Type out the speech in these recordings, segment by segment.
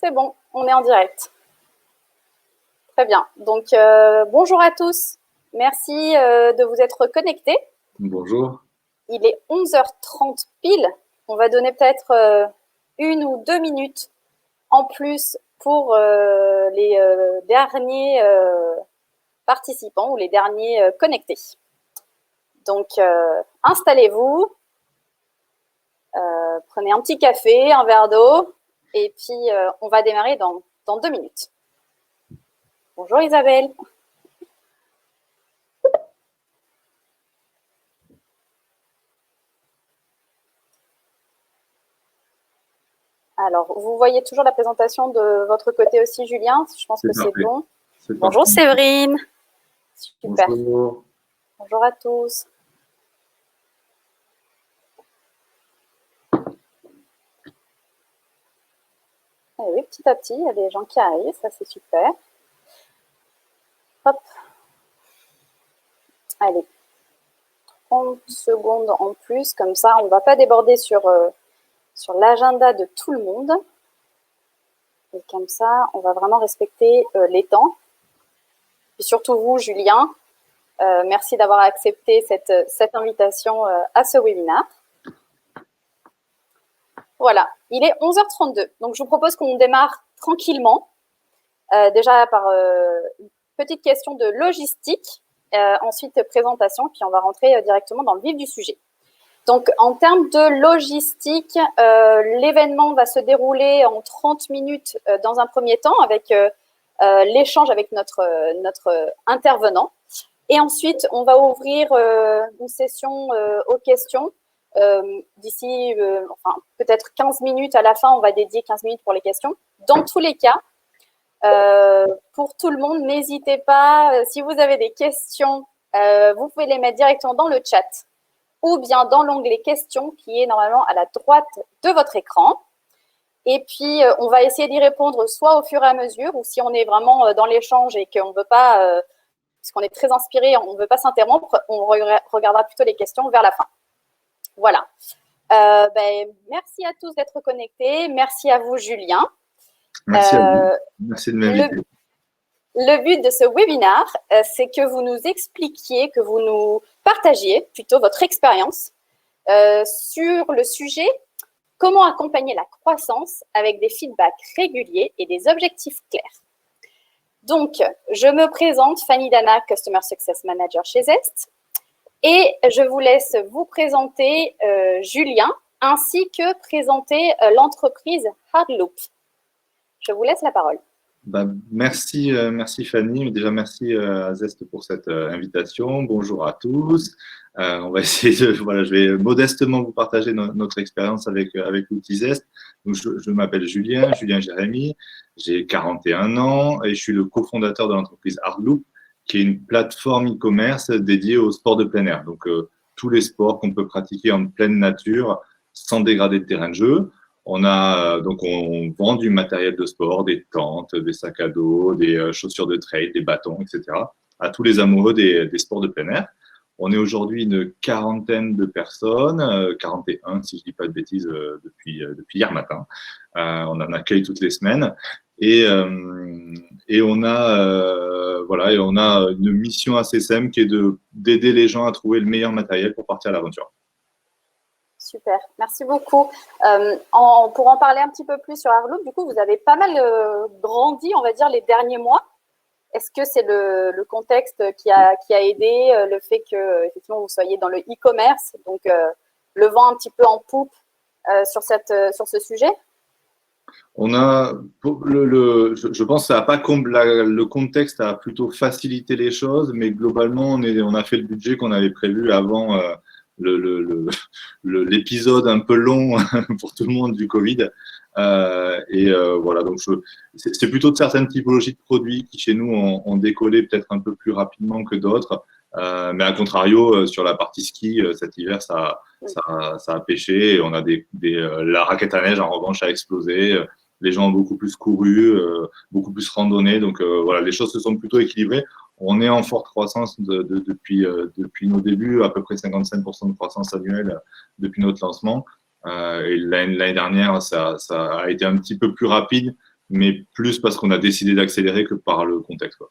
C'est bon, on est en direct. Très bien. Donc, bonjour à tous. Merci de vous être connectés. Bonjour. Il est 11h30 pile. On va donner peut-être 1 ou 2 minutes en plus pour les derniers participants ou les derniers connectés. Donc, installez-vous. Prenez un petit café, un verre d'eau. Et puis, on va démarrer dans 2 minutes. Bonjour Isabelle. Alors, vous voyez toujours la présentation de votre côté aussi, Julien? Je pense que c'est bon. Bonjour Séverine. Super. Bonjour. Bonjour à tous. Et oui, petit à petit, il y a des gens qui arrivent, ça c'est super. Hop. Allez. 30 secondes en plus, comme ça, on ne va pas déborder sur l'agenda de tout le monde. Et comme ça, on va vraiment respecter les temps. Et surtout vous, Julien, merci d'avoir accepté cette invitation à ce webinaire. Voilà, il est 11h32. Donc, je vous propose qu'on démarre tranquillement. Déjà par une petite question de logistique, ensuite présentation, puis on va rentrer directement dans le vif du sujet. Donc, en termes de logistique, l'événement va se dérouler en 30 minutes dans un premier temps avec l'échange avec notre intervenant. Et ensuite, on va ouvrir une session aux questions. D'ici, enfin, peut-être 15 minutes à la fin, on va dédier 15 minutes pour les questions. Dans tous les cas, pour tout le monde, n'hésitez pas, si vous avez des questions, vous pouvez les mettre directement dans le chat ou bien dans l'onglet questions qui est normalement à la droite de votre écran. Et puis, on va essayer d'y répondre soit au fur et à mesure ou si on est vraiment dans l'échange et qu'on ne veut pas, parce qu'on est très inspiré, on ne veut pas s'interrompre, on regardera plutôt les questions vers la fin. Voilà. Merci à tous d'être connectés. Merci à vous, Julien. Merci à vous. Merci de m'inviter. Le but de ce webinaire, c'est que vous nous expliquiez, que vous nous partagiez plutôt votre expérience sur le sujet « Comment accompagner la croissance avec des feedbacks réguliers et des objectifs clairs ». Donc, je me présente, Fanny Dana, Customer Success Manager chez Zest. Et je vous laisse vous présenter Julien, ainsi que présenter l'entreprise Hardloop. Je vous laisse la parole. Merci Fanny. Déjà, merci à Zest pour cette invitation. Bonjour à tous. On va essayer de, je vais modestement vous partager notre expérience avec l'outil Zest. Donc, je m'appelle Julien Jérémy. J'ai 41 ans et je suis le cofondateur de l'entreprise Hardloop, qui est une plateforme e-commerce dédiée au sport de plein air. Donc, tous les sports qu'on peut pratiquer en pleine nature sans dégrader le terrain de jeu. On vend du matériel de sport, des tentes, des sacs à dos, des chaussures de trail, des bâtons, etc. à tous les amoureux des sports de plein air. On est aujourd'hui une quarantaine de personnes, 41 si je ne dis pas de bêtises depuis hier matin. On en accueille toutes les semaines. Et on a une mission assez simple qui est d'aider les gens à trouver le meilleur matériel pour partir à l'aventure. Super, merci beaucoup. Pour en parler un petit peu plus sur Hardloop, du coup, vous avez pas mal grandi, on va dire, les derniers mois. Est-ce que c'est le contexte qui a aidé, le fait que effectivement vous soyez dans le e-commerce, donc le vent un petit peu en poupe sur ce sujet? Je pense que ça n'a pas le contexte a plutôt facilité les choses, mais globalement, on a fait le budget qu'on avait prévu avant l'épisode un peu long pour tout le monde du Covid. Voilà, donc c'est plutôt de certaines typologies de produits qui chez nous ont décollé peut-être un peu plus rapidement que d'autres. Mais à contrario, sur la partie ski, cet hiver, ça a pêché. Et on a la raquette à neige, en revanche, a explosé. Les gens ont beaucoup plus couru, beaucoup plus randonné. Donc, voilà, les choses se sont plutôt équilibrées. On est en forte croissance depuis nos débuts, à peu près 55% de croissance annuelle depuis notre lancement. Et l'année dernière, ça a été un petit peu plus rapide mais plus parce qu'on a décidé d'accélérer que par le contexte, quoi.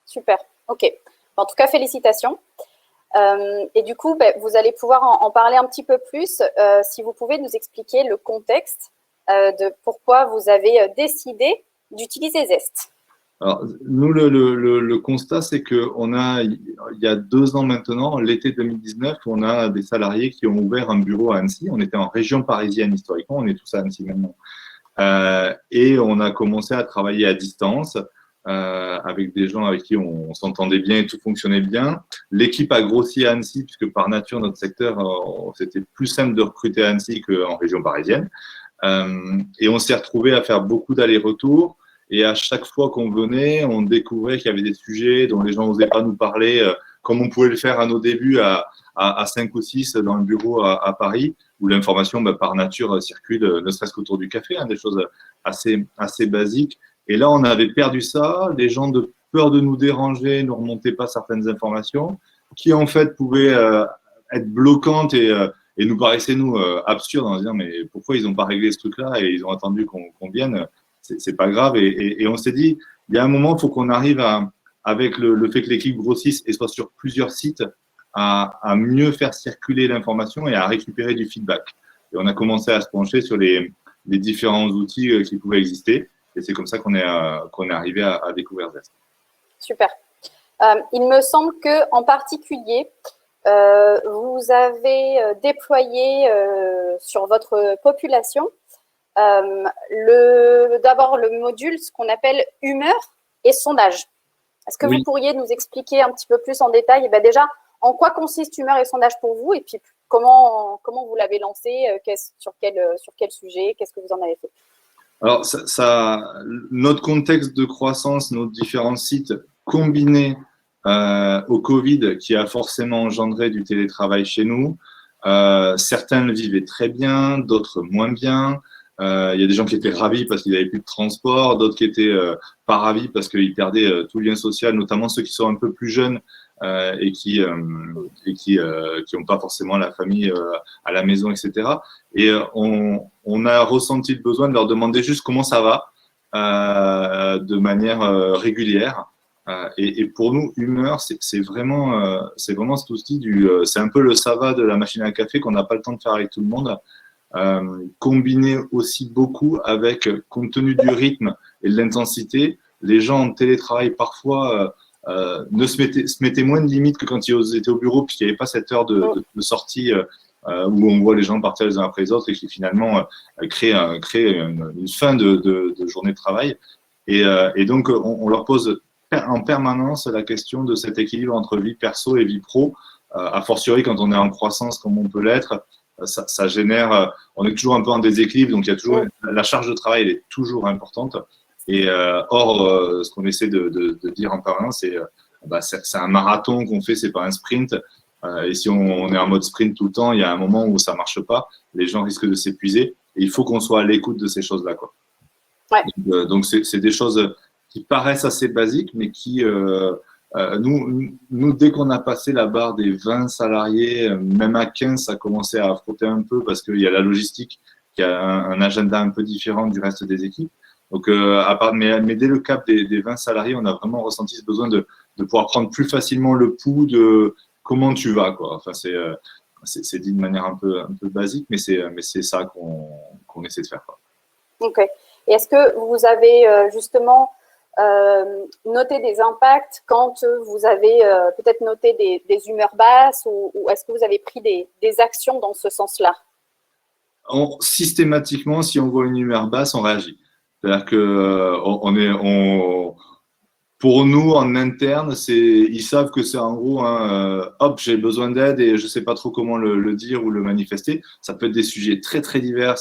Super, ok. En tout cas, félicitations. Et du coup, vous allez pouvoir en parler un petit peu plus. Si vous pouvez nous expliquer le contexte de pourquoi vous avez décidé d'utiliser Zest. Alors, nous, le constat, c'est qu'on a, il y a 2 ans maintenant, l'été 2019, on a des salariés qui ont ouvert un bureau à Annecy. On était en région parisienne historiquement, on est tous à Annecy maintenant. Et on a commencé à travailler à distance avec des gens avec qui on s'entendait bien et tout fonctionnait bien. L'équipe a grossi à Annecy, puisque par nature, notre secteur, c'était plus simple de recruter à Annecy qu'en région parisienne. Et on s'est retrouvé à faire beaucoup d'allers-retours. Et à chaque fois qu'on venait, on découvrait qu'il y avait des sujets dont les gens n'osaient pas nous parler, comme on pouvait le faire à nos débuts à 5 ou 6 dans le bureau à Paris, où l'information, par nature, circule, ne serait-ce qu'autour du café, hein, des choses assez basiques. Et là, on avait perdu ça. Les gens, de peur de nous déranger, ne remontaient pas certaines informations qui, en fait, pouvaient être bloquantes et nous paraissaient, nous, absurdes en se disant, mais pourquoi ils n'ont pas réglé ce truc-là et ils ont attendu qu'on vienne? C'est pas grave. Et on s'est dit, il y a un moment, il faut qu'on arrive avec le fait que l'équipe grossisse et soit sur plusieurs sites, à mieux faire circuler l'information et à récupérer du feedback. Et on a commencé à se pencher sur les différents outils qui pouvaient exister. Et c'est comme ça qu'on est arrivé à découvrir Zest. Super. Il me semble qu'en particulier, vous avez déployé sur votre population d'abord le module, ce qu'on appelle humeur et sondage. Est-ce que vous pourriez nous expliquer un petit peu plus en détail déjà en quoi consiste humeur et sondage pour vous et puis comment vous l'avez lancé, sur quel sujet, qu'est-ce que vous en avez fait? Alors, notre contexte de croissance, nos différents sites combinés au Covid qui a forcément engendré du télétravail chez nous, certains le vivaient très bien, d'autres moins bien. Il y a des gens qui étaient ravis parce qu'ils n'avaient plus de transport, d'autres qui étaient pas ravis parce qu'ils perdaient tout lien social, notamment ceux qui sont un peu plus jeunes et qui n'ont pas forcément la famille à la maison, etc. Et on a ressenti le besoin de leur demander juste comment ça va de manière régulière. Et pour nous, humeur, c'est vraiment cet outil c'est un peu le ça va de la machine à café qu'on n'a pas le temps de faire avec tout le monde. Combiné aussi beaucoup avec, compte tenu du rythme et de l'intensité, les gens en télétravail parfois se mettaient moins de limites que quand ils étaient au bureau, puisqu'il n'y avait pas cette heure de sortie où on voit les gens partir les uns après les autres et qui finalement crée une fin de journée de travail. Et donc, on leur pose en permanence la question de cet équilibre entre vie perso et vie pro, a fortiori quand on est en croissance comme on peut l'être. Ça génère, on est toujours un peu en déséquilibre, donc il y a toujours la charge de travail, elle est toujours importante. Et ce qu'on essaie de dire en permanence, c'est un marathon qu'on fait, c'est pas un sprint. Et si on est en mode sprint tout le temps, il y a un moment où ça marche pas, les gens risquent de s'épuiser. Et il faut qu'on soit à l'écoute de ces choses-là, quoi. Ouais. Donc c'est des choses qui paraissent assez basiques, mais qui nous, dès qu'on a passé la barre des 20 salariés, même à 15, ça a commencé à frotter un peu parce qu'il y a la logistique qui a un agenda un peu différent du reste des équipes. Donc, mais dès le cap des 20 salariés, on a vraiment ressenti ce besoin de pouvoir prendre plus facilement le pouls de comment tu vas, quoi. Enfin, c'est dit de manière un peu basique, mais c'est ça qu'on essaie de faire, quoi. Ok. Et est-ce que vous avez justement noté des impacts quand vous avez peut-être noté des humeurs basses ou est-ce que vous avez pris des actions dans ce sens-là? Systématiquement, si on voit une humeur basse, on réagit. C'est-à-dire que pour nous, en interne, ils savent que c'est en gros, hop, j'ai besoin d'aide et je sais pas trop comment le dire ou le manifester. Ça peut être des sujets très, très divers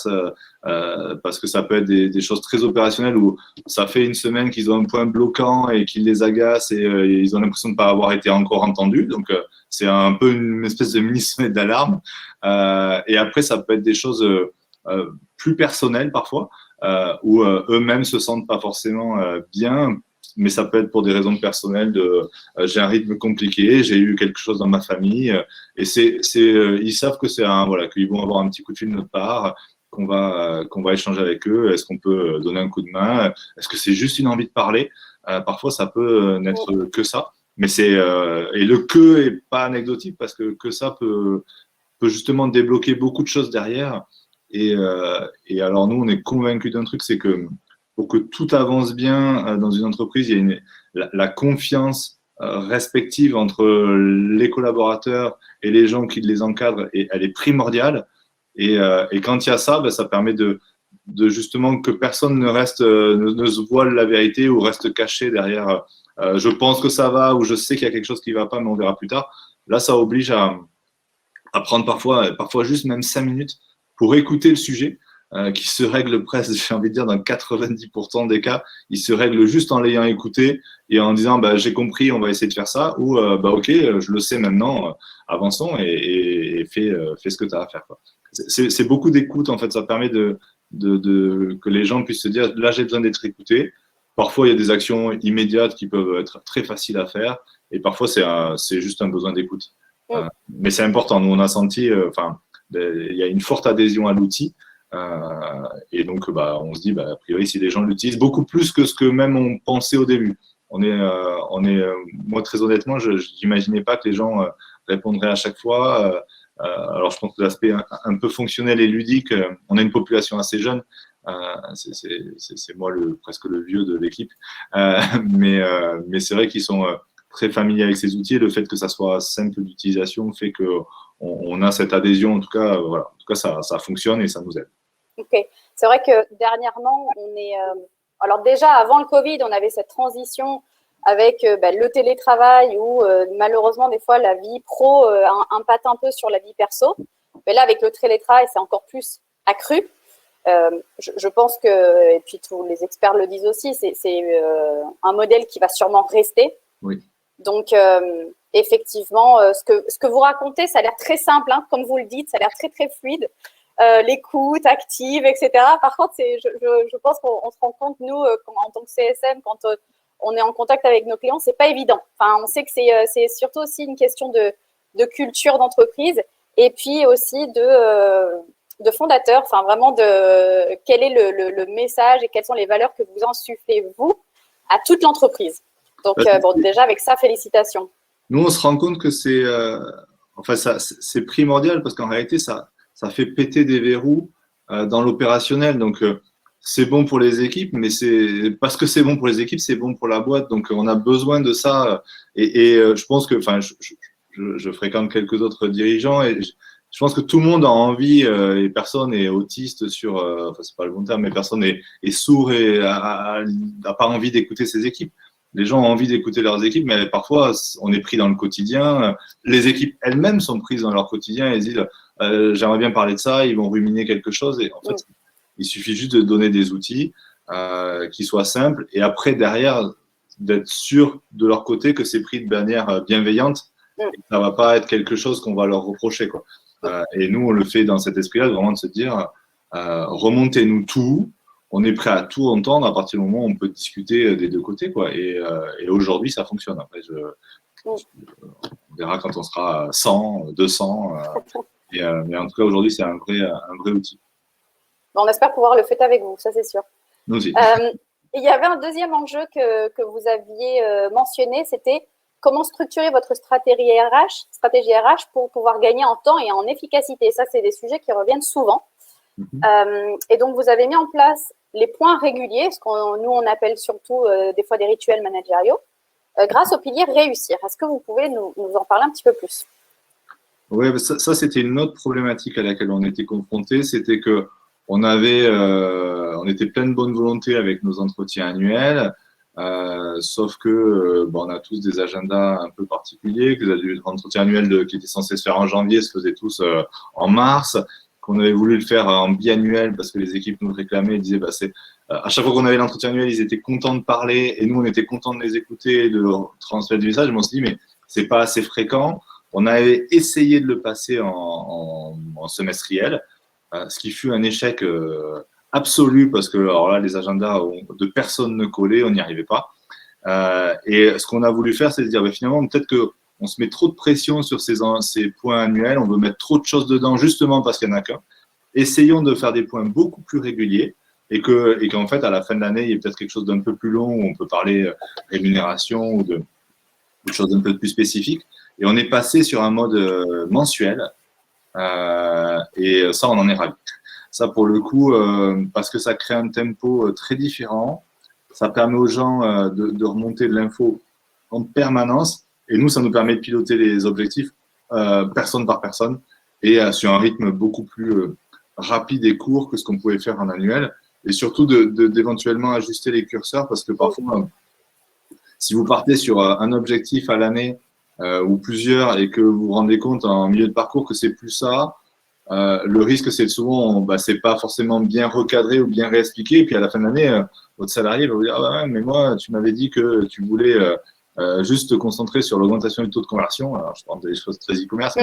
parce que ça peut être des choses très opérationnelles où ça fait une semaine qu'ils ont un point bloquant et qu'ils les agacent et ils ont l'impression de pas avoir été encore entendus. Donc, c'est un peu une espèce de mini-sonnette d'alarme. Et après, ça peut être des choses plus personnelles parfois où eux-mêmes se sentent pas forcément bien. Mais ça peut être pour des raisons personnelles j'ai un rythme compliqué, j'ai eu quelque chose dans ma famille et ils savent que qu'ils vont avoir un petit coup de fil de notre part qu'on va échanger avec eux. Est-ce qu'on peut donner un coup de main? Est-ce que c'est juste une envie de parler? Parfois, ça peut n'être que ça. Mais et le que est pas anecdotique parce que ça peut justement débloquer beaucoup de choses derrière. Et alors, nous, on est convaincus d'un truc, c'est que pour que tout avance bien dans une entreprise, il y a la confiance respective entre les collaborateurs et les gens qui les encadrent, et elle est primordiale. Et quand il y a ça, ben, ça permet de justement que personne ne reste, ne se voile la vérité ou reste caché derrière je pense que ça va ou je sais qu'il y a quelque chose qui ne va pas, mais on verra plus tard. Là, ça oblige à prendre parfois juste même 5 minutes pour écouter le sujet qui se règle presque, j'ai envie de dire, dans 90% des cas, il se règle juste en l'ayant écouté et en disant bah, j'ai compris, on va essayer de faire ça, ou bah, ok, je le sais maintenant, avançons et fais ce que tu as à faire. C'est beaucoup d'écoute, en fait, ça permet que les gens puissent se dire là j'ai besoin d'être écouté. Parfois, il y a des actions immédiates qui peuvent être très faciles à faire, et parfois, c'est juste un besoin d'écoute. Mais c'est important. Nous, on a senti, il y a une forte adhésion à l'outil. Et donc, bah, on se dit, bah, a priori, si les gens l'utilisent beaucoup plus que ce que même on pensait au début. Moi, très honnêtement, je n'imaginais pas que les gens répondraient à chaque fois. Alors, je pense que l'aspect un peu fonctionnel et ludique, on a une population assez jeune. C'est moi presque le vieux de l'équipe. Mais c'est vrai qu'ils sont très familiers avec ces outils. Et le fait que ça soit simple d'utilisation fait qu'on a cette adhésion. En tout cas, voilà. En tout cas, ça fonctionne et ça nous aide. Ok. C'est vrai que dernièrement, alors déjà, avant le Covid, on avait cette transition avec le télétravail où malheureusement, des fois, la vie pro impacte un peu sur la vie perso. Mais là, avec le télétravail, c'est encore plus accru. Je pense que, et puis tous les experts le disent aussi, c'est un modèle qui va sûrement rester. Oui. Donc, effectivement, ce que vous racontez, ça a l'air très simple, hein, comme vous le dites, ça a l'air très, très fluide. L'écoute active, etc. Par contre, je pense qu'on se rend compte, nous, en tant que CSM, quand on est en contact avec nos clients, c'est pas évident. Enfin, on sait que c'est surtout aussi une question de culture d'entreprise et puis aussi de fondateur, enfin vraiment quel est le message et quelles sont les valeurs que vous insufflez, vous, à toute l'entreprise. Donc, déjà, avec ça, félicitations. Nous, on se rend compte que c'est primordial parce qu'en réalité, ça fait péter des verrous dans l'opérationnel. Donc, c'est bon pour les équipes, mais parce que c'est bon pour les équipes, c'est bon pour la boîte. Donc, on a besoin de ça. Et je pense que, je fréquente quelques autres dirigeants et je pense que tout le monde a envie et personne est autiste c'est pas le bon terme, mais personne est sourd et n'a pas envie d'écouter ses équipes. Les gens ont envie d'écouter leurs équipes, mais parfois, on est pris dans le quotidien. Les équipes elles-mêmes sont prises dans leur quotidien et disent j'aimerais bien parler de ça, ils vont ruminer quelque chose. Et en fait, il suffit juste de donner des outils qui soient simples. Et après, derrière, d'être sûr de leur côté que c'est pris de manière bienveillante. Et que ça ne va pas être quelque chose qu'on va leur reprocher, quoi. Et nous, on le fait dans cet esprit-là, vraiment de se dire remontez-nous tout. On est prêt à tout entendre à partir du moment où on peut discuter des deux côtés, quoi. Et aujourd'hui, ça fonctionne. Après, on verra quand on sera 100, 200. Mais en tout cas, aujourd'hui, c'est un vrai outil. Bon, on espère pouvoir le faire avec vous, ça c'est sûr. Nous aussi. Il y avait un deuxième enjeu que vous aviez mentionné, c'était comment structurer votre stratégie RH pour pouvoir gagner en temps et en efficacité. Ça, c'est des sujets qui reviennent souvent. Et donc, vous avez mis en place les points réguliers, ce nous, on appelle surtout des fois des rituels managériaux, grâce au pilier réussir. Est-ce que vous pouvez nous en parler un petit peu plus? Oui, ça c'était une autre problématique à laquelle on était confronté, c'était que on était plein de bonne volonté avec nos entretiens annuels, sauf que on a tous des agendas un peu particuliers, que l'entretien annuel qui était censé se faire en janvier se faisait tous en mars, qu'on avait voulu le faire en biannuel parce que les équipes nous réclamaient, ils disaient à chaque fois qu'on avait l'entretien annuel, ils étaient contents de parler et nous on était contents de les écouter et de leur transmettre du message. Mais on se dit mais c'est pas assez fréquent. On avait essayé de le passer en semestriel, ce qui fut un échec absolu parce que alors là, les agendas de personne ne collaient, on n'y arrivait pas. Et ce qu'on a voulu faire, c'est de dire finalement, peut-être qu'on se met trop de pression sur ces points annuels, on veut mettre trop de choses dedans justement parce qu'il n'y en a qu'un. essayons de faire des points beaucoup plus réguliers et qu'en fait, à la fin de l'année, il y ait peut-être quelque chose d'un peu plus long où on peut parler rémunération ou de choses un peu plus spécifiques. Et on est passé sur un mode mensuel et ça, on en est ravis. Ça, pour le coup, parce que ça crée un tempo très différent, ça permet aux gens de remonter de l'info en permanence et nous, ça nous permet de piloter les objectifs personne par personne et sur un rythme beaucoup plus rapide et court que ce qu'on pouvait faire en annuel et surtout d'éventuellement ajuster les curseurs parce que parfois, si vous partez sur un objectif à l'année ou plusieurs et que vous vous rendez compte en milieu de parcours que c'est plus ça, le risque c'est souvent c'est pas forcément bien recadré ou bien réexpliqué et puis à la fin de l'année votre salarié va vous dire ah ouais, mais moi tu m'avais dit que tu voulais juste te concentrer sur l'augmentation du taux de conversion. Alors je parle des choses très e-commerce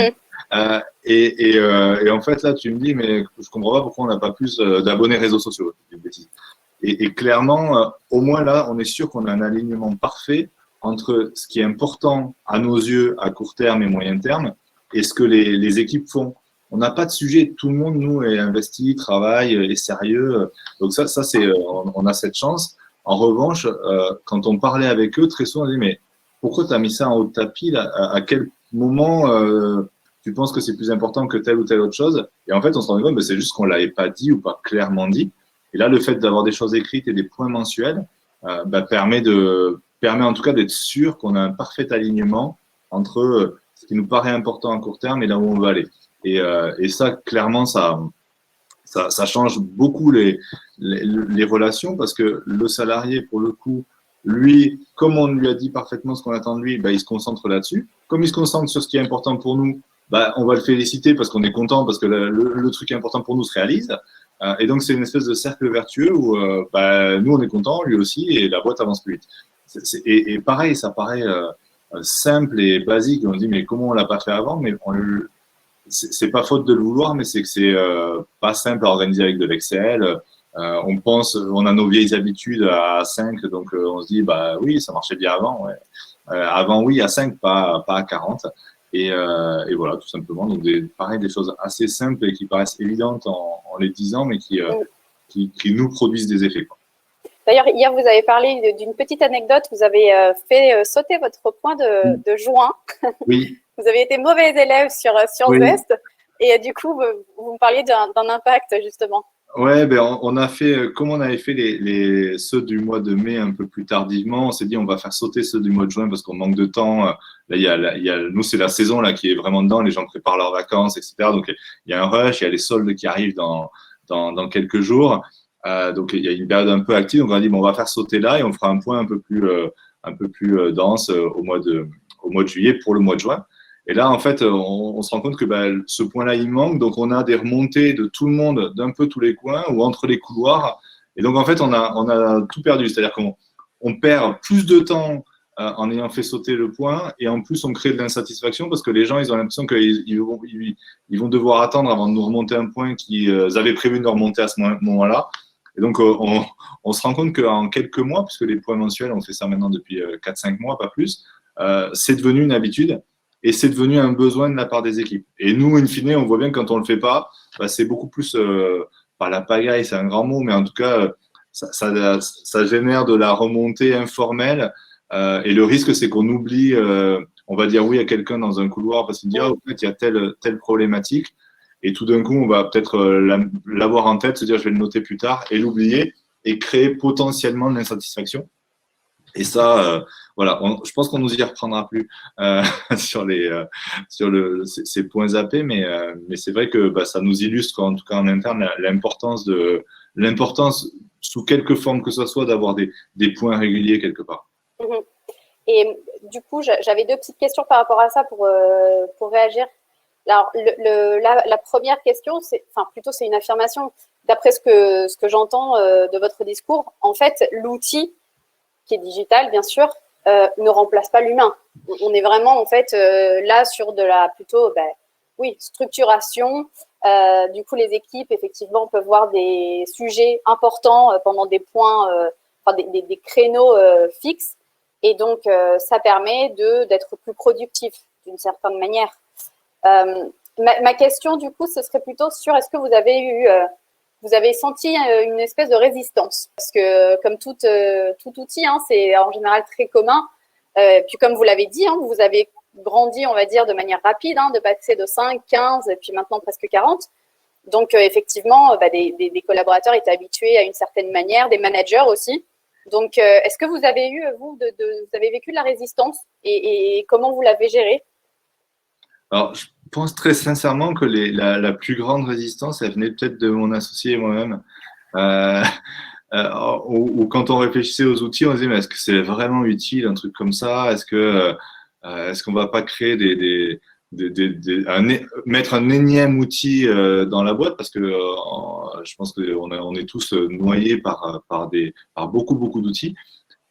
et en fait là tu me dis mais je comprends pas pourquoi on n'a pas plus d'abonnés réseaux sociaux. C'est une bêtise. Et clairement, au moins là, on est sûr qu'on a un alignement parfait entre ce qui est important à nos yeux à court terme et moyen terme et ce que les équipes font. On n'a pas de sujet, tout le monde, nous, est investi, travaille, est sérieux. Donc ça c'est, on a cette chance. En revanche, quand on parlait avec eux, très souvent, on dit, mais pourquoi tu as mis ça en haut de tapis là à quel moment tu penses que c'est plus important que telle ou telle autre chose? Et en fait, on se rend compte que c'est juste qu'on ne l'avait pas dit ou pas clairement dit. Et là, le fait d'avoir des choses écrites et des points mensuels permet en tout cas d'être sûr qu'on a un parfait alignement entre ce qui nous paraît important à court terme et là où on veut aller. Et ça, clairement, ça change beaucoup les relations parce que le salarié, pour le coup, lui, comme on lui a dit parfaitement ce qu'on attend de lui, il se concentre là-dessus. Comme il se concentre sur ce qui est important pour nous, on va le féliciter parce qu'on est content, parce que le truc important pour nous se réalise. Et donc, c'est une espèce de cercle vertueux où nous, on est content, lui aussi, et la boîte avance plus vite. Et pareil, ça paraît simple et basique. On dit, mais comment on l'a pas fait avant? Mais c'est pas faute de le vouloir, mais c'est que c'est pas simple à organiser avec de l'Excel. On a nos vieilles habitudes à 5, donc on se dit, oui, ça marchait bien avant. Ouais. Avant, oui, à 5, pas à 40. Et voilà, tout simplement. Donc, pareil, des choses assez simples et qui paraissent évidentes en les disant, mais qui nous produisent des effets. D'ailleurs, hier, vous avez parlé d'une petite anecdote. Vous avez fait sauter votre point de juin. Oui. Vous avez été mauvais élève sur Oui. Zest. Et du coup, vous me parliez d'un impact, justement. Ouais, on a fait, comme on avait fait ceux du mois de mai un peu plus tardivement, on s'est dit on va faire sauter ceux du mois de juin parce qu'on manque de temps. Là, nous, c'est la saison là qui est vraiment dedans, les gens préparent leurs vacances, etc. Donc, il y a un rush, il y a les soldes qui arrivent dans quelques jours. Donc, il y a une période un peu active. Donc, on a dit, on va faire sauter là et on fera un point un peu plus dense au mois de juillet pour le mois de juin. Et là, en fait, on se rend compte que ce point-là, il manque. Donc, on a des remontées de tout le monde, d'un peu tous les coins ou entre les couloirs. Et donc, en fait, on a tout perdu. C'est-à-dire qu'on perd plus de temps en ayant fait sauter le point. Et en plus, on crée de l'insatisfaction parce que les gens, ils ont l'impression qu'ils vont devoir attendre avant de nous remonter un point qu'ils avaient prévu de nous remonter à ce moment-là. Et donc, on se rend compte qu'en quelques mois, puisque les points mensuels, on fait ça maintenant depuis 4-5 mois, pas plus, c'est devenu une habitude. Et c'est devenu un besoin de la part des équipes. Et nous, in fine, on voit bien que quand on ne le fait pas, c'est beaucoup plus, pas la pagaille, c'est un grand mot, mais en tout cas, ça génère de la remontée informelle. Et le risque, c'est qu'on oublie, on va dire oui à quelqu'un dans un couloir parce qu'il dit, ah, en fait, il y a telle problématique. Et tout d'un coup, on va peut-être l'avoir en tête, se dire, je vais le noter plus tard, et l'oublier, et créer potentiellement de l'insatisfaction. Et ça, voilà, je pense qu'on nous y reprendra plus sur ces points zappés, mais c'est vrai que ça nous illustre, en tout cas en interne, l'importance sous quelque forme que ce soit d'avoir des points réguliers quelque part. Et du coup, j'avais deux petites questions par rapport à ça pour réagir. Alors, la première question, c'est une affirmation. D'après ce que j'entends de votre discours, en fait, l'outil qui est digital, bien sûr, ne remplace pas l'humain. On est vraiment, en fait, là sur de la plutôt, structuration. Du coup, les équipes, effectivement, peuvent voir des sujets importants pendant des points, des créneaux fixes. Et donc, ça permet d'être plus productif d'une certaine manière. Ma question, du coup, ce serait plutôt sur est-ce que vous avez senti une espèce de résistance? Parce que, comme tout outil, hein, c'est en général très commun. Puis, comme vous l'avez dit, hein, vous avez grandi, on va dire, de manière rapide, hein, de passer de 5, 15, et puis maintenant presque 40. Donc, effectivement, des collaborateurs étaient habitués à une certaine manière, des managers aussi. Donc, est-ce que vous avez vous avez vécu de la résistance et comment vous l'avez gérée? Alors, je pense très sincèrement que la plus grande résistance, elle venait peut-être de mon associé et moi-même. Euh, ou quand on réfléchissait aux outils, on se disait, mais est-ce que c'est vraiment utile, un truc comme ça? Est-ce qu'on va pas créer mettre un énième outil dans la boîte? Parce que je pense qu'on est tous noyés par beaucoup d'outils.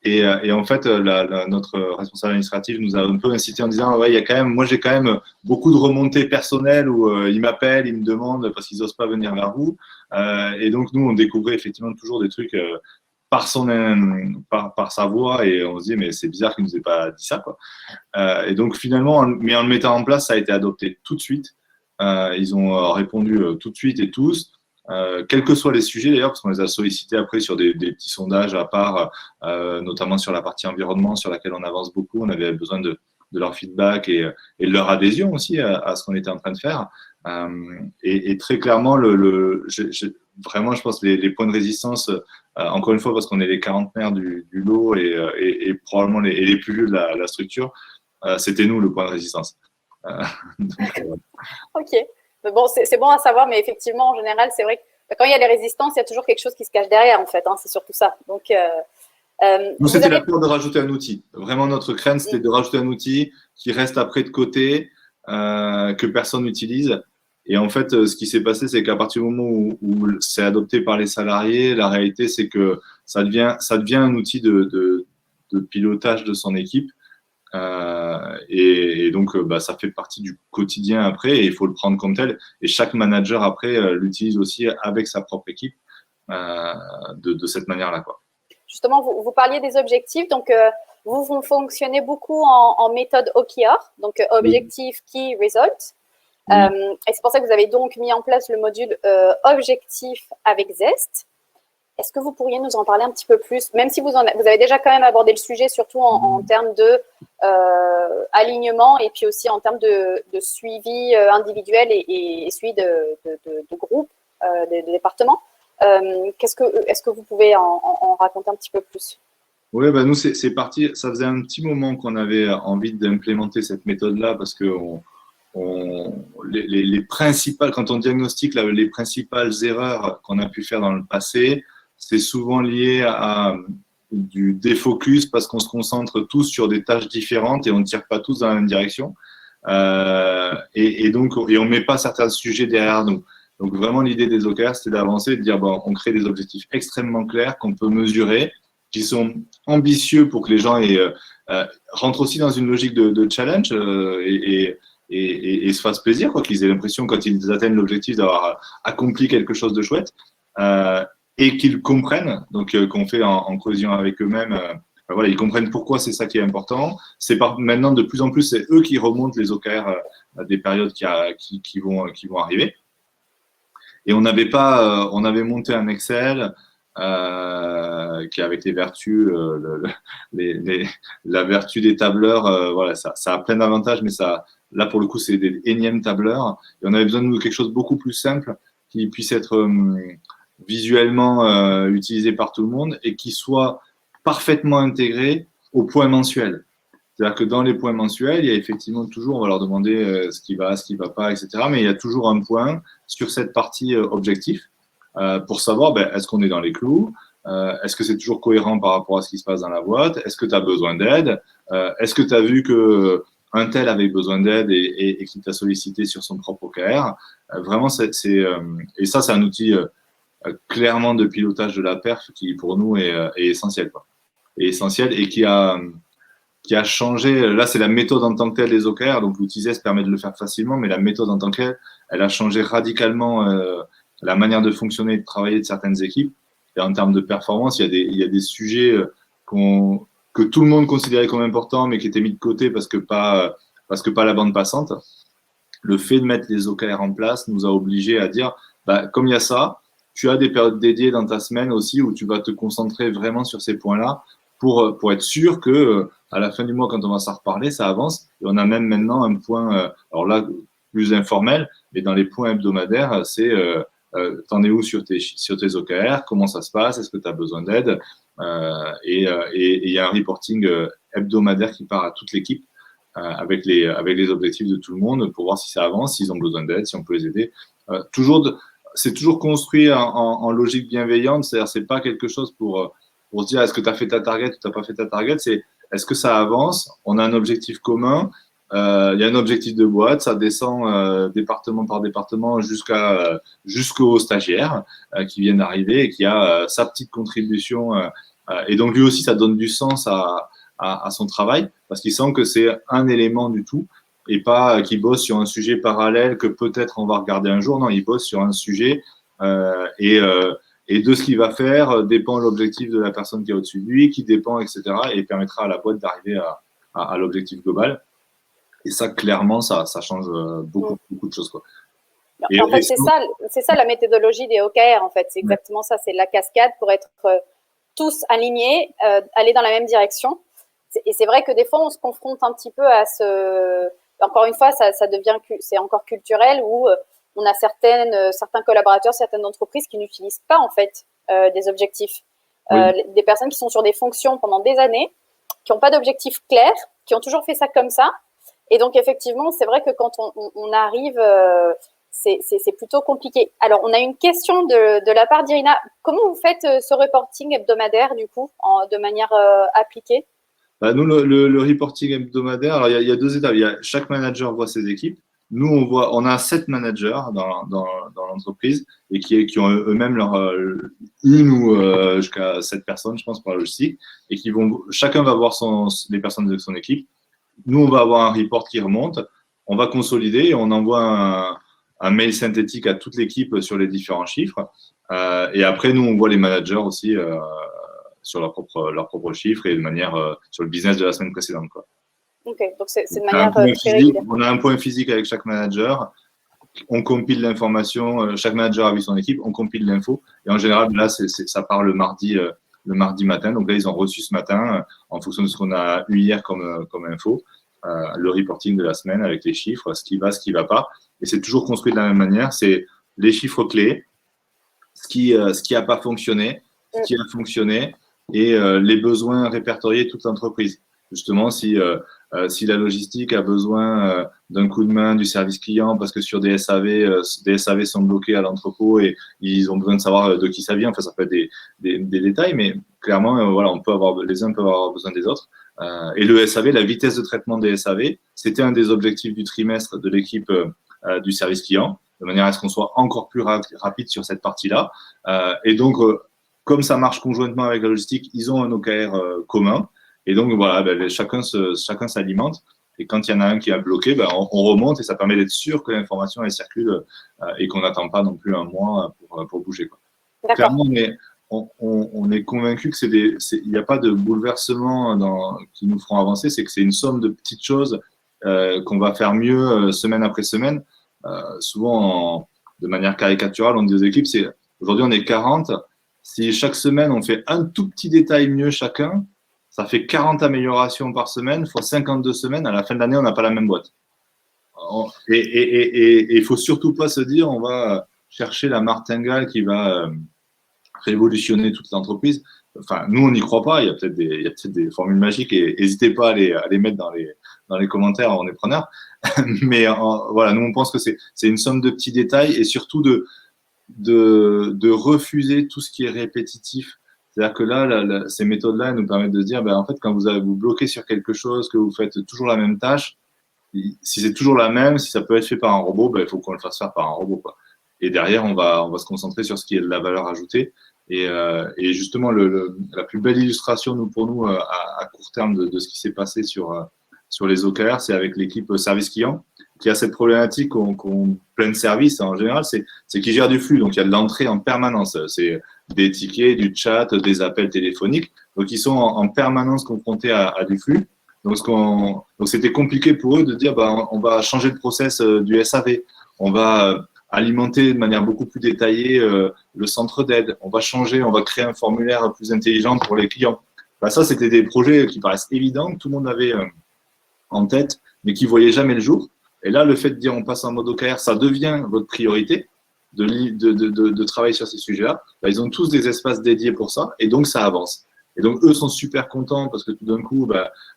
Et en fait, notre responsable administratif nous a un peu incité en disant, ouais, il y a quand même, moi j'ai quand même beaucoup de remontées personnelles où ils m'appellent, ils me demandent parce qu'ils n'osent pas venir vers vous. Et donc nous, on découvrait effectivement toujours des trucs par sa voix et on se dit, mais c'est bizarre qu'il nous ait pas dit ça, quoi. Et donc finalement, mais en le mettant en place, ça a été adopté tout de suite. Ils ont répondu tout de suite et tous. Quels que soient les sujets d'ailleurs, parce qu'on les a sollicités après sur des petits sondages à part, notamment sur la partie environnement sur laquelle on avance beaucoup. On avait besoin de leur feedback et de leur adhésion aussi à ce qu'on était en train de faire. Et très clairement, vraiment, je pense les points de résistance, encore une fois, parce qu'on est les quarantenaires du lot et probablement les plus vieux de la structure, c'était nous le point de résistance. Donc, Ok. Mais bon, c'est bon à savoir, mais effectivement, en général, c'est vrai que quand il y a les résistances, il y a toujours quelque chose qui se cache derrière, en fait. Hein, c'est surtout ça. Donc, nous, c'était la peur de rajouter un outil. Vraiment, notre crainte, c'était de rajouter un outil qui reste après de côté, que personne n'utilise. Et en fait, ce qui s'est passé, c'est qu'à partir du moment où c'est adopté par les salariés, la réalité, c'est que ça devient un outil de pilotage de son équipe. Et donc, ça fait partie du quotidien après, et il faut le prendre comme tel. Et chaque manager après l'utilise aussi avec sa propre équipe de cette manière-là, quoi. Justement, vous parliez des objectifs. Donc, vous fonctionnez beaucoup en méthode OKR, donc Objectif, Key, Result. Oui. Et c'est pour ça que vous avez donc mis en place le module Objectif avec Zest. Est-ce que vous pourriez nous en parler un petit peu plus, même si vous avez déjà quand même abordé le sujet, surtout en termes de alignement et puis aussi en termes de suivi individuel et suivi de groupe, de départements. Est-ce que vous pouvez en raconter un petit peu plus? Oui, nous, c'est parti. Ça faisait un petit moment qu'on avait envie d'implémenter cette méthode-là parce que les principales, quand on diagnostique les principales erreurs qu'on a pu faire dans le passé, c'est souvent lié à du défocus parce qu'on se concentre tous sur des tâches différentes et on ne tire pas tous dans la même direction. Donc, on ne met pas certains sujets derrière nous. Donc, vraiment, l'idée des OKR, c'est d'avancer, de dire, on crée des objectifs extrêmement clairs qu'on peut mesurer, qui sont ambitieux pour que les gens rentrent aussi dans une logique de challenge et se fassent plaisir, quoi, qu'ils aient l'impression, quand ils atteignent l'objectif, d'avoir accompli quelque chose de chouette. Et qu'ils comprennent, donc qu'on fait en cohésion avec eux-mêmes, voilà, ils comprennent pourquoi c'est ça qui est important. Maintenant, de plus en plus, c'est eux qui remontent les OKR des périodes qui vont arriver. Et on avait monté un Excel qui, avec les vertus, la vertu des tableurs, voilà, ça a plein d'avantages, mais là, pour le coup, c'est des énièmes tableurs. Et on avait besoin de quelque chose de beaucoup plus simple qui puisse être visuellement utilisé par tout le monde et qui soit parfaitement intégré au point mensuel. C'est-à-dire que dans les points mensuels, il y a effectivement toujours, on va leur demander ce qui va pas, etc. Mais il y a toujours un point sur cette partie objectif pour savoir est-ce qu'on est dans les clous, est-ce que c'est toujours cohérent par rapport à ce qui se passe dans la boîte, est-ce que tu as besoin d'aide, est-ce que tu as vu que un tel avait besoin d'aide et qu'il t'a sollicité sur son propre OKR. Vraiment, et ça, c'est un outil clairement de pilotage de la perf qui, pour nous, est essentiel, quoi. Et essentiel et qui a changé. Là, c'est la méthode en tant que telle des OKR. Donc, l'outil Zest permet de le faire facilement, mais la méthode en tant que telle, elle a changé radicalement la manière de fonctionner et de travailler de certaines équipes. Et en termes de performance, il y a des sujets que tout le monde considérait comme importants, mais qui étaient mis de côté parce que pas la bande passante. le fait de mettre les OKR en place nous a obligés à dire, comme il y a ça, tu as des périodes dédiées dans ta semaine aussi où tu vas te concentrer vraiment sur ces points-là pour être sûr que à la fin du mois, quand on va s'en reparler, ça avance. Et on a même maintenant un point, alors là, plus informel, mais dans les points hebdomadaires, c'est t'en es où sur tes OKR, comment ça se passe, est-ce que tu as besoin d'aide, et il y a un reporting hebdomadaire qui part à toute l'équipe avec les objectifs de tout le monde pour voir si ça avance, s'ils ont besoin d'aide, si on peut les aider. C'est toujours construit en logique bienveillante, c'est-à-dire c'est pas quelque chose pour se dire est-ce que tu as fait ta target ou tu n'as pas fait ta target, c'est est-ce que ça avance, on a un objectif commun, il y a un objectif de boîte, ça descend département par département jusqu'aux stagiaires qui viennent d'arriver et qui a sa petite contribution. Et donc lui aussi, ça donne du sens à son travail parce qu'il sent que c'est un élément du tout et pas qu'il bosse sur un sujet parallèle que peut-être on va regarder un jour. Non, il bosse sur un sujet et de ce qu'il va faire dépend l'objectif de la personne qui est au-dessus de lui, qui dépend, etc. Et permettra à la boîte d'arriver à l'objectif global. Et ça, clairement, ça change beaucoup de choses, quoi. En fait, c'est ça la méthodologie des OKR, en fait. C'est exactement ça, c'est la cascade pour être tous alignés, aller dans la même direction. Et c'est vrai que des fois, on se confronte un petit peu à ce… Encore une fois, ça devient… C'est encore culturel où on a certains collaborateurs, certaines entreprises qui n'utilisent pas, en fait, des objectifs. Des personnes qui sont sur des fonctions pendant des années, qui n'ont pas d'objectifs clairs, qui ont toujours fait ça comme ça. Et donc, effectivement, c'est vrai que quand on arrive… c'est plutôt compliqué. Alors, on a une question de la part d'Irina. Comment vous faites ce reporting hebdomadaire, du coup, de manière appliquée? Nous, le reporting hebdomadaire, alors il y a deux étapes. Chaque manager voit ses équipes. Nous, on a 7 managers dans l'entreprise et qui ont eux-mêmes une ou jusqu'à 7 personnes, je pense, pour la logistique, et chacun va voir les personnes de son équipe. Nous, on va avoir un report qui remonte, on va consolider et on envoie un mail synthétique à toute l'équipe sur les différents chiffres. Et après, nous, on voit les managers aussi sur leurs propres chiffres et de manière sur le business de la semaine précédente, quoi. Ok, donc c'est de manière très régulière. On a un point physique avec chaque manager. On compile l'information. Chaque manager a vu son équipe. On compile l'info. Et en général, là, ça part le mardi matin. Donc là, ils ont reçu ce matin, en fonction de ce qu'on a eu hier comme info, le reporting de la semaine avec les chiffres, ce qui va pas. Et c'est toujours construit de la même manière. C'est les chiffres clés, ce qui a pas fonctionné, ce qui a fonctionné, et les besoins répertoriés de toute l'entreprise. Justement, si la logistique a besoin d'un coup de main du service client parce que sur des SAV sont bloqués à l'entrepôt et ils ont besoin de savoir de qui ça vient. Enfin, ça peut être des détails, mais clairement, voilà, les uns peuvent avoir besoin des autres. Et le SAV, la vitesse de traitement des SAV, c'était un des objectifs du trimestre de l'équipe du service client, de manière à ce qu'on soit encore plus rapide sur cette partie-là. Et donc, comme ça marche conjointement avec la logistique, ils ont un OKR commun. Et donc, voilà, chacun s'alimente. Et quand il y en a un qui a bloqué, on remonte et ça permet d'être sûr que l'information elle circule et qu'on n'attend pas non plus un mois pour bouger, quoi. Clairement, on est convaincu que il n'y a pas de bouleversement qui nous feront avancer. C'est que c'est une somme de petites choses qu'on va faire mieux semaine après semaine. Souvent, de manière caricaturale, on dit aux équipes, aujourd'hui on est 40. Si chaque semaine on fait un tout petit détail mieux chacun, ça fait 40 améliorations par semaine, fois 52 semaines. À la fin de l'année, on n'a pas la même boîte. Et il ne faut surtout pas se dire on va chercher la martingale qui va révolutionner toute l'entreprise. Enfin, nous, on n'y croit pas. Il y a peut-être des formules magiques et n'hésitez pas à les mettre dans les commentaires, on est preneurs. Mais voilà, nous, on pense que c'est une somme de petits détails et surtout de refuser tout ce qui est répétitif. C'est-à-dire que là, ces méthodes-là nous permettent de se dire, en fait, quand vous bloquez sur quelque chose, que vous faites toujours la même tâche, si c'est toujours la même, si ça peut être fait par un robot, il faut qu'on le fasse faire par un robot, quoi. Et derrière, on va se concentrer sur ce qui est de la valeur ajoutée. Et justement, la plus belle illustration pour nous à court terme de ce qui s'est passé sur les OKR, c'est avec l'équipe service client qui a cette problématique qu'on plein de services en général, c'est qu'ils gèrent du flux. Donc, il y a de l'entrée en permanence. C'est des tickets, du chat, des appels téléphoniques. Donc, ils sont en permanence confrontés à du flux. Donc, c'était compliqué pour eux de dire, on va changer le process du SAV. On va alimenter de manière beaucoup plus détaillée le centre d'aide. On va changer, on va créer un formulaire plus intelligent pour les clients. Ça, c'était des projets qui paraissent évidents, que tout le monde avait en tête, mais qui ne voyaient jamais le jour. Et là, le fait de dire on passe en mode OKR, ça devient votre priorité de travailler sur ces sujets-là. Ils ont tous des espaces dédiés pour ça, et donc ça avance. Et donc, eux sont super contents parce que tout d'un coup,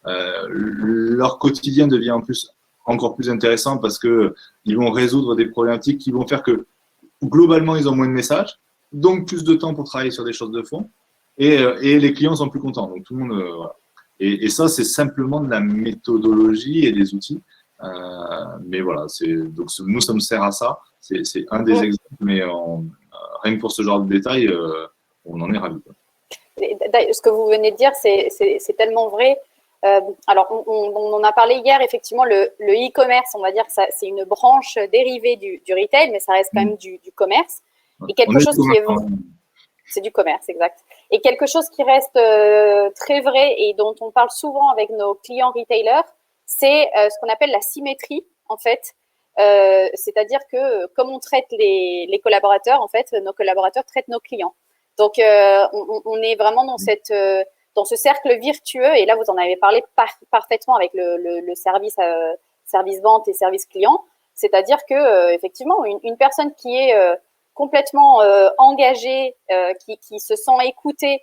leur quotidien devient en plus encore plus intéressant parce qu'ils vont résoudre des problématiques qui vont faire que globalement, ils ont moins de messages, donc plus de temps pour travailler sur des choses de fond, et les clients sont plus contents. Donc, tout le monde, voilà. Et ça, c'est simplement de la méthodologie et des outils. Mais voilà, donc nous, ça me sert à ça. C'est un des exemples, mais rien que pour ce genre de détails, on en est ravis. Ce que vous venez de dire, c'est tellement vrai. Alors, on en a parlé hier, effectivement, le e-commerce, on va dire que c'est une branche dérivée du retail, mais ça reste quand même du commerce. Et quelque chose qui est vrai. C'est du commerce, exact. Et quelque chose qui reste très vrai et dont on parle souvent avec nos clients retailers, c'est ce qu'on appelle la symétrie, en fait. C'est-à-dire que comme on traite les collaborateurs, en fait, nos collaborateurs traitent nos clients. Donc, on est vraiment dans ce cercle virtueux. Et là, vous en avez parlé parfaitement avec le service vente et service client. C'est-à-dire que effectivement, une personne qui est complètement engagée, qui se sent écoutée,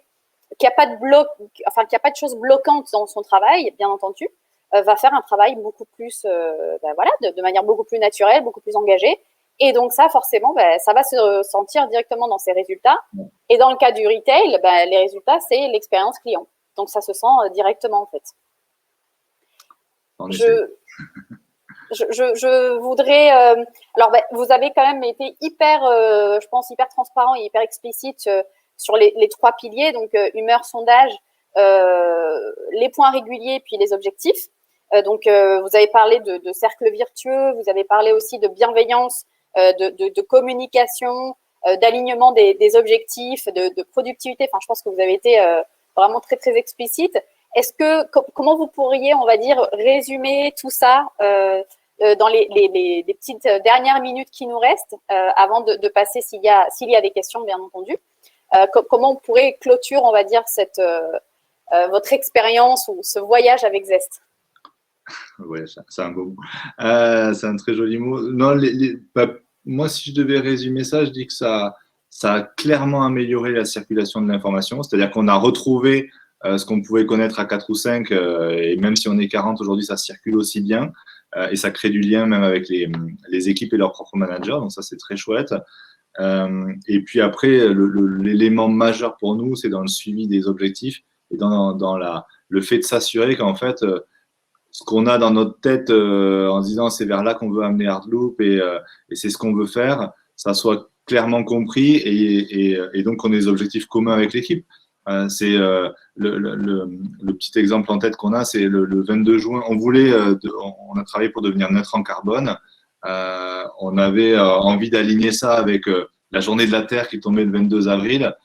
qui n'a pas de choses bloquantes dans son travail, bien entendu, va faire un travail beaucoup plus, de manière beaucoup plus naturelle, beaucoup plus engagée. Et donc ça, forcément, ça va se sentir directement dans ses résultats. Et dans le cas du retail, les résultats, c'est l'expérience client. Donc ça se sent directement, en fait. Je voudrais… alors, vous avez quand même été hyper transparent et hyper explicite sur les 3 piliers, donc humeur, sondage, les points réguliers, puis les objectifs. Donc, vous avez parlé de cercle virtueux, vous avez parlé aussi de bienveillance, de communication, d'alignement des objectifs, de productivité. Enfin, je pense que vous avez été vraiment très, très explicite. Comment vous pourriez, on va dire, résumer tout ça dans les petites dernières minutes qui nous restent avant de passer s'il y a des questions, bien entendu. Comment on pourrait clôturer, on va dire, votre expérience ou ce voyage avec Zest? Oui, c'est un beau mot. C'est un très joli mot. Non, moi, si je devais résumer ça, je dis que ça a clairement amélioré la circulation de l'information. C'est-à-dire qu'on a retrouvé ce qu'on pouvait connaître à 4 ou 5, et même si on est 40 aujourd'hui, ça circule aussi bien. Et ça crée du lien même avec les équipes et leurs propres managers. Donc ça, c'est très chouette. Et puis après, l'élément majeur pour nous, c'est dans le suivi des objectifs et dans le fait de s'assurer qu'en fait, ce qu'on a dans notre tête en se disant c'est vers là qu'on veut amener Hardloop et c'est ce qu'on veut faire, ça soit clairement compris et donc qu'on ait des objectifs communs avec l'équipe. C'est le petit exemple en tête qu'on a, c'est le 22 juin. On a travaillé pour devenir neutre en carbone. On avait envie d'aligner ça avec la journée de la Terre qui tombait le 22 avril.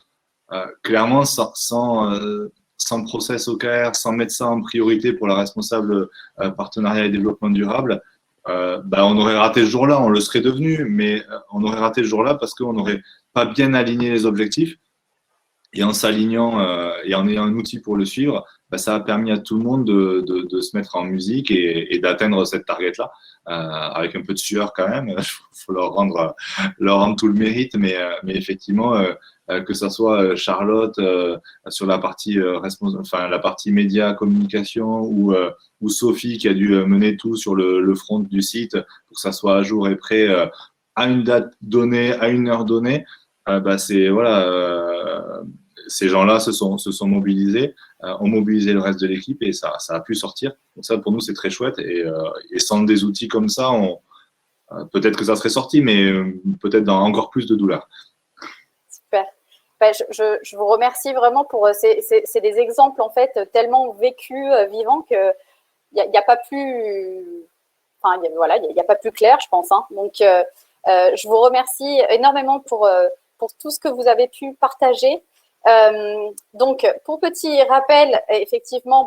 Clairement, sans process OKR, sans mettre ça en priorité pour la responsable partenariat et développement durable, on aurait raté ce jour-là, on le serait devenu, mais on aurait raté ce jour-là parce qu'on n'aurait pas bien aligné les objectifs. Et en s'alignant et en ayant un outil pour le suivre, ça a permis à tout le monde de se mettre en musique et d'atteindre cette target-là, avec un peu de sueur quand même. Il faut leur rendre tout le mérite, mais effectivement, que ça soit Charlotte sur la partie la partie média, communication, ou Sophie qui a dû mener tout sur le front du site pour que ça soit à jour et prêt à une date donnée, à une heure donnée. Ces gens-là se sont mobilisés, ont mobilisé le reste de l'équipe et ça a pu sortir. Donc ça, pour nous, c'est très chouette. Et sans des outils comme ça, peut-être que ça serait sorti, mais peut-être dans encore plus de douleur. Super. Je vous remercie vraiment pour c'est des exemples en fait tellement vécus, vivants que il n'y a pas plus, il y a pas plus clair, je pense. Hein. Donc, je vous remercie énormément pour tout ce que vous avez pu partager. Donc, pour petit rappel, effectivement,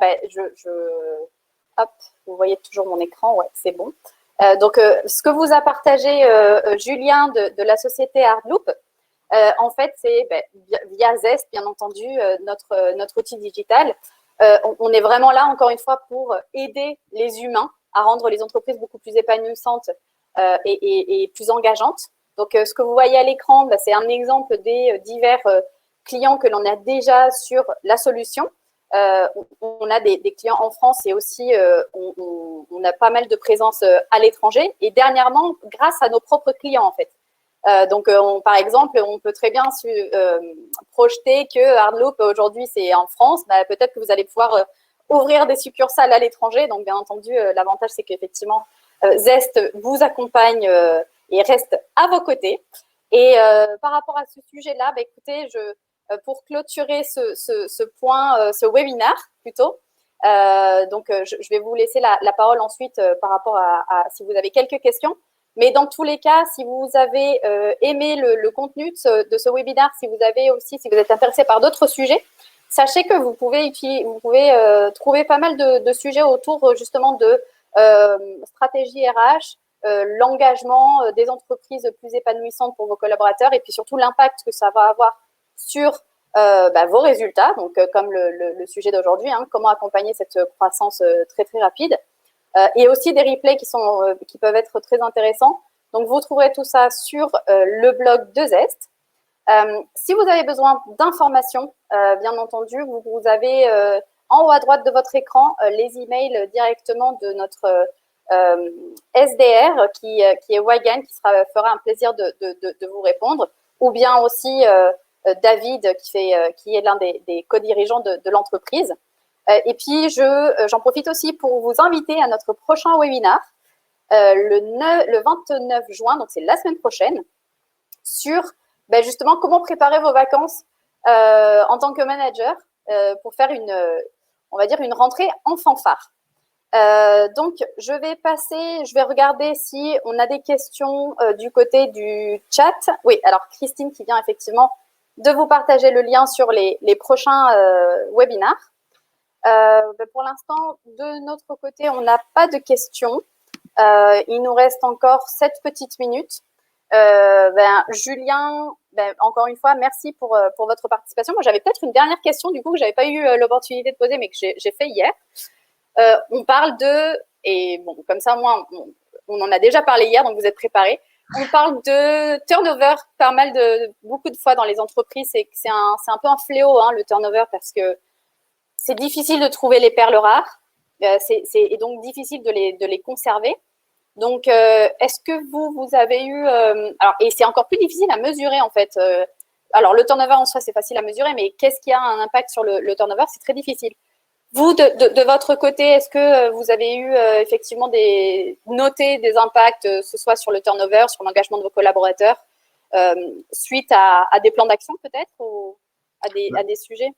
hop, vous voyez toujours mon écran, ouais, c'est bon. Donc, ce que vous a partagé Julien de la société Hardloop, en fait, c'est via Zest, bien entendu, notre outil digital. On est vraiment là, encore une fois, pour aider les humains à rendre les entreprises beaucoup plus épanouissantes et plus engageantes. Donc, ce que vous voyez à l'écran, c'est un exemple des divers clients que l'on a déjà sur la solution. On a des clients en France et aussi on a pas mal de présence à l'étranger. Et dernièrement, grâce à nos propres clients, en fait. Donc, par exemple, on peut très bien projeter que Hardloop, aujourd'hui, c'est en France. Peut-être que vous allez pouvoir ouvrir des succursales à l'étranger. Donc, bien entendu, l'avantage, c'est qu'effectivement, Zest vous accompagne et reste à vos côtés. Et par rapport à ce sujet-là, écoutez, pour clôturer ce point, ce webinaire plutôt, donc je vais vous laisser la parole ensuite par rapport à si vous avez quelques questions. Mais dans tous les cas, si vous avez aimé le contenu de ce webinaire, si vous êtes intéressé par d'autres sujets, sachez que vous pouvez trouver pas mal de sujets autour justement de stratégie RH, l'engagement des entreprises plus épanouissantes pour vos collaborateurs et puis surtout l'impact que ça va avoir sur vos résultats, donc comme le sujet d'aujourd'hui, comment accompagner cette croissance très très rapide. Et aussi des replays qui peuvent être très intéressants. Donc, vous trouverez tout ça sur le blog de Zest. Si vous avez besoin d'informations, bien entendu, vous avez en haut à droite de votre écran les emails directement de notre SDR qui est Wagan, qui fera un plaisir de vous répondre, ou bien aussi David qui est l'un des co-dirigeants de l'entreprise. Et puis, j'en profite aussi pour vous inviter à notre prochain webinaire le 29 juin, donc c'est la semaine prochaine, sur justement comment préparer vos vacances en tant que manager pour faire une rentrée en fanfare. Donc, je vais regarder si on a des questions du côté du chat. Oui, alors Christine qui vient effectivement de vous partager le lien sur les prochains webinaires. Pour l'instant, de notre côté, on n'a pas de questions. Il nous reste encore 7 petites minutes. Julien, encore une fois, merci pour votre participation. Moi, j'avais peut-être une dernière question, du coup, que je n'avais pas eu l'opportunité de poser, mais que j'ai fait hier. On parle et bon, comme ça, moi, on en a déjà parlé hier, donc vous êtes préparés. On parle de turnover beaucoup de fois dans les entreprises. C'est un peu un fléau, le turnover, parce que c'est difficile de trouver les perles rares et donc difficile de les conserver. Donc, est-ce que vous avez eu… et c'est encore plus difficile à mesurer, en fait. Alors, le turnover en soi, c'est facile à mesurer, mais qu'est-ce qui a un impact sur le turnover? C'est très difficile. Vous, de votre côté, est-ce que vous avez eu effectivement noté des impacts, que ce soit sur le turnover, sur l'engagement de vos collaborateurs, suite à des plans d'action peut-être ou à des sujets?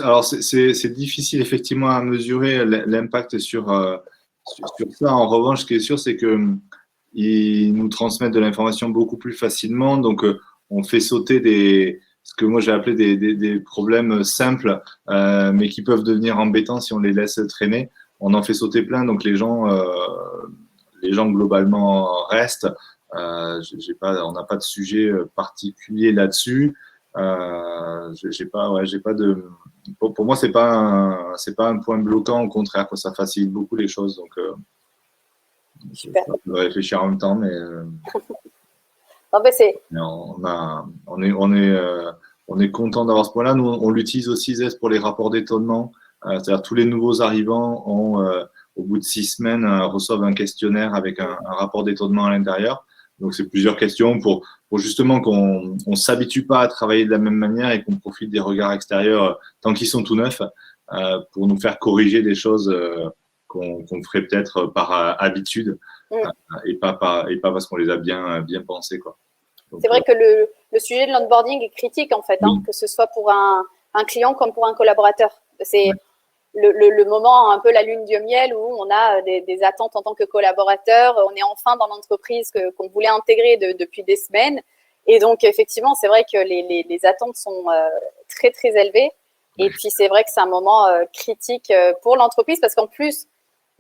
Alors, c'est difficile effectivement à mesurer l'impact sur ça. En revanche, ce qui est sûr, c'est qu'ils nous transmettent de l'information beaucoup plus facilement. Donc, on fait sauter ce que moi j'ai appelé des problèmes simples, mais qui peuvent devenir embêtants si on les laisse traîner. On en fait sauter plein, donc les gens globalement restent. On n'a pas de sujet particulier là-dessus. J'ai pas de. Pour moi, c'est pas un point bloquant. Au contraire, ça facilite beaucoup les choses. Donc, je peux réfléchir en même temps, mais. Non, c'est… On est content d'avoir ce point-là. Nous, on l'utilise aussi, Zest, pour les rapports d'étonnement. C'est-à-dire tous les nouveaux arrivants au bout de 6 semaines, reçoivent un questionnaire avec un rapport d'étonnement à l'intérieur. Donc, c'est plusieurs questions pour justement qu'on ne s'habitue pas à travailler de la même manière et qu'on profite des regards extérieurs tant qu'ils sont tout neufs pour nous faire corriger des choses qu'on ferait peut-être par habitude et pas parce qu'on les a bien pensées, quoi. C'est vrai que le sujet de l'onboarding est critique, en fait, que ce soit pour un client comme pour un collaborateur. C'est le moment, un peu la lune du miel, où on a des attentes en tant que collaborateur. On est enfin dans l'entreprise qu'on voulait intégrer depuis des semaines. Et donc, effectivement, c'est vrai que les attentes sont très, très élevées. Et puis, c'est vrai que c'est un moment critique pour l'entreprise parce qu'en plus,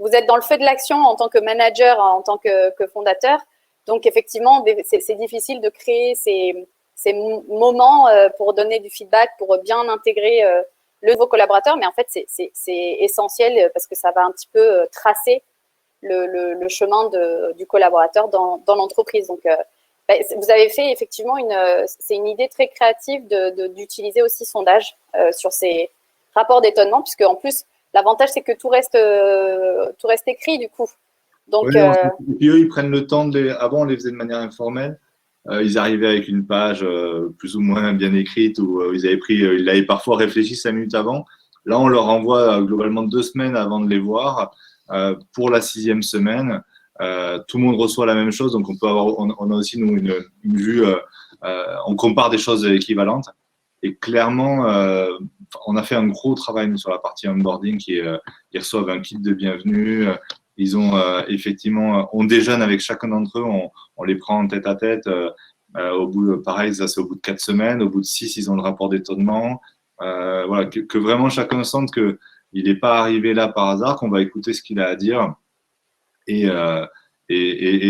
vous êtes dans le feu de l'action en tant que manager, en tant que fondateur. Donc, effectivement, c'est difficile de créer ces moments pour donner du feedback, pour bien intégrer le nouveau collaborateur. Mais en fait, c'est essentiel parce que ça va un petit peu tracer le chemin du collaborateur dans l'entreprise. Donc, vous avez fait effectivement c'est une idée très créative d'utiliser aussi sondage sur ces rapports d'étonnement, puisque en plus, l'avantage, c'est que tout reste écrit du coup. Donc, et puis eux, ils prennent le temps avant, on les faisait de manière informelle. Ils arrivaient avec une page plus ou moins bien écrite où ils avaient parfois réfléchi 5 minutes avant. Là, on leur envoie globalement 2 semaines avant de les voir. Pour la 6e semaine, tout le monde reçoit la même chose, donc on a aussi nous une vue, on compare des choses équivalentes. Et clairement, on a fait un gros travail sur la partie onboarding ils reçoivent un kit de bienvenue. Ils ont effectivement, on déjeune avec chacun d'entre eux, on les prend en tête à tête. Pareil, ça c'est au bout de 4 semaines. Au bout de 6, ils ont le rapport d'étonnement. Voilà, que vraiment chacun sente qu'il n'est pas arrivé là par hasard, qu'on va écouter ce qu'il a à dire et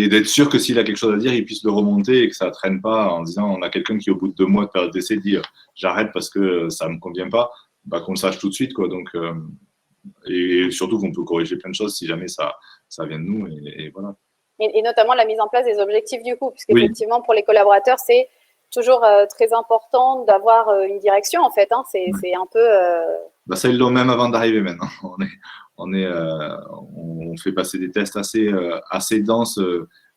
d'être sûr que s'il a quelque chose à dire, il puisse le remonter et que ça ne traîne pas en disant on a quelqu'un qui, au bout de 2 mois de période d'essai, dit j'arrête parce que ça ne me convient pas, bah, qu'on le sache tout de suite, quoi. Donc, et surtout qu'on peut corriger plein de choses si jamais ça vient de nous. Et voilà. Et notamment la mise en place des objectifs du coup, puisque effectivement pour les collaborateurs, c'est toujours très important d'avoir une direction en fait. Hein. C'est un peu. Bah, ça, ils l'ont même avant d'arriver maintenant. On fait passer des tests assez denses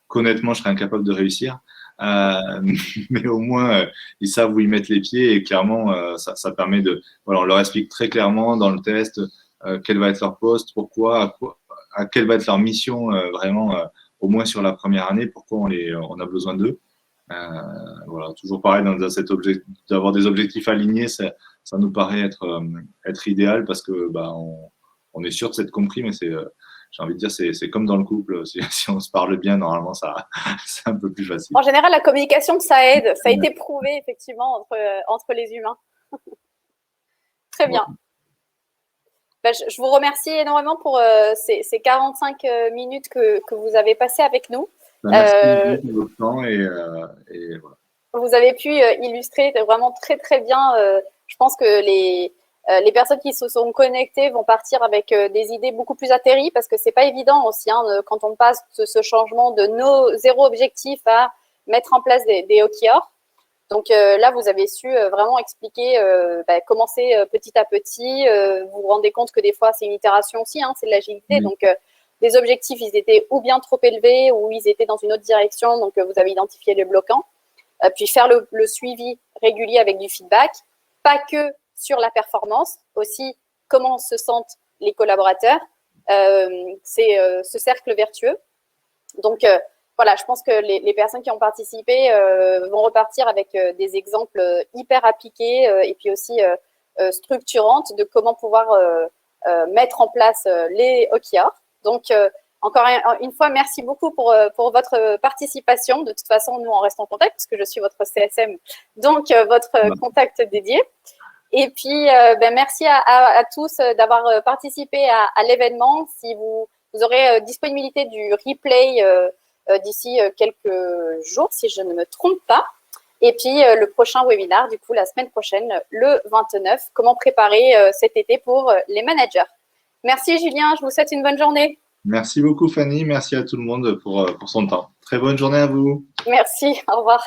qu'honnêtement, je serais incapable de réussir. Mais au moins, ils savent où ils mettent les pieds et clairement, ça permet voilà, on leur explique très clairement dans le test quel va être leur poste, pourquoi, quelle va être leur mission vraiment, au moins sur la première année, pourquoi on a besoin d'eux. Voilà, toujours pareil, d'avoir des objectifs alignés, ça nous paraît être idéal parce que on est sûr de s'être compris, mais j'ai envie de dire, c'est comme dans le couple, si on se parle bien, normalement, c'est un peu plus facile. En général, la communication, ça aide. Ça a été prouvé, effectivement, entre les humains. Très bien. Je vous remercie énormément pour ces 45 minutes que vous avez passées avec nous. Merci pour votre temps et voilà. Vous avez pu illustrer vraiment très, très bien. Je pense que les personnes qui se sont connectées vont partir avec des idées beaucoup plus atterries parce que c'est pas évident aussi quand on passe ce changement de nos 0 objectifs à mettre en place des OKR. Donc là, vous avez su vraiment expliquer, commencer petit à petit. Vous vous rendez compte que des fois, c'est une itération aussi, c'est de l'agilité. Donc, les objectifs, ils étaient ou bien trop élevés ou ils étaient dans une autre direction. Donc, vous avez identifié les bloquants. Puis faire le suivi régulier avec du feedback, pas que sur la performance, aussi comment se sentent les collaborateurs. C'est ce cercle vertueux. Donc, voilà, je pense que les personnes qui ont participé vont repartir avec des exemples hyper appliqués et puis aussi structurantes de comment pouvoir mettre en place les OKR. Donc, encore une fois, merci beaucoup pour votre participation. De toute façon, nous, on reste en contact puisque je suis votre CSM, donc votre contact dédié. Et puis, merci à tous d'avoir participé à l'événement. Si vous aurez disponibilité du replay d'ici quelques jours, si je ne me trompe pas. Et puis, le prochain webinaire, du coup, la semaine prochaine, le 29, comment préparer cet été pour les managers. Merci, Julien. Je vous souhaite une bonne journée. Merci beaucoup, Fanny. Merci à tout le monde pour son temps. Très bonne journée à vous. Merci. Au revoir.